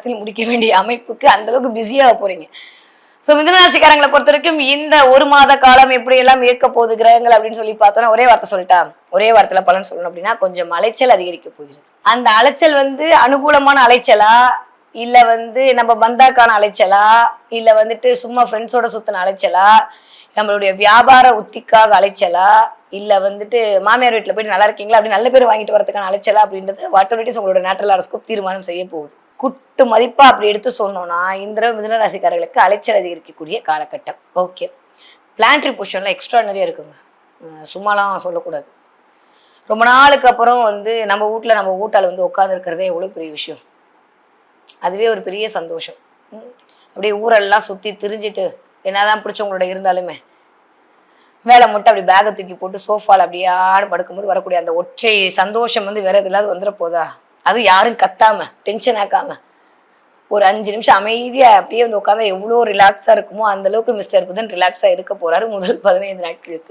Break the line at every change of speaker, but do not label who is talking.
வாரத்தில் முடிக்க வேண்டிய அமைப்புக்கு அந்த அளவுக்கு பிஸியாக போறீங்க. ஸோ மிதுனராசிக்காரங்களை பொறுத்த வரைக்கும் இந்த ஒரு மாத காலம் எப்படி எல்லாம் இயக்க போகுது கிரகங்கள் அப்படின்னு சொல்லி பார்த்தோன்னா ஒரே வார்த்தை சொல்லிட்டா, ஒரே வாரத்துல பலன் சொல்லணும் அப்படின்னா கொஞ்சம் அலைச்சல் அதிகரிக்க போகிறது. அந்த அலைச்சல் அனுகூலமான அலைச்சலா, இல்ல நம்ம பந்தாக்கான அலைச்சலா, இல்ல சும்மா ஃப்ரெண்ட்ஸோட சுத்தின அலைச்சலா, நம்மளுடைய வியாபார உத்திக்காக அலைச்சலா, இல்ல மாமியார் வீட்டுல போயிட்டு நல்லா இருக்கீங்களா அப்படி நல்ல பேர் வாங்கிட்டு வரதுக்கான அலைச்சலா அப்படின்றது வாட்டோரிட்டிஸ் உங்களோட நேட்டரல் ஹாரோஸ்கோப் தீர்மானம் செய்ய போகுது. குட்டு மதிப்பா அப்படி எடுத்து சொன்னோம்னா இந்த மிதுன ராசிக்காரர்களுக்கு அலைச்சல் அதிகரிக்கக்கூடிய காலகட்டம். ஓகே, பிளான்ட்ரி பொசிஷன்ல எக்ஸ்ட்ரானரியா இருக்குங்க, சும்மாலாம் சொல்லக்கூடாது. ரொம்ப நாளுக்கு அப்புறம் நம்ம வீட்டால உட்கார்ந்து இருக்கிறதே எவ்வளவு பெரிய விஷயம். அதுவே ஒரு பெரிய சந்தோஷம். அப்படியே ஊரெல்லாம் சுத்தி திரிஞ்சிட்டு என்னதான் பிடிச்சவங்களோட இருந்தாலுமே வேலை மட்டும் அப்படி பேகை தூக்கி போட்டு சோஃபால அப்படியே ஆடு படுக்கும்போது வரக்கூடிய அந்த ஒற்றை சந்தோஷம் வேற எதுலாவது வந்துட போதா? அது யாரும் கத்தாம டென்ஷன் ஆக்காம ஒரு 5 நிமிஷம் அமைதியா அப்படியே உட்காந்தா எவ்வளோ ரிலாக்ஸா இருக்குமோ அந்த அளவுக்கு மிஸ்டர் புதன் ரிலாக்ஸா இருக்க போறாரு முதல் 15 நாட்களுக்கு.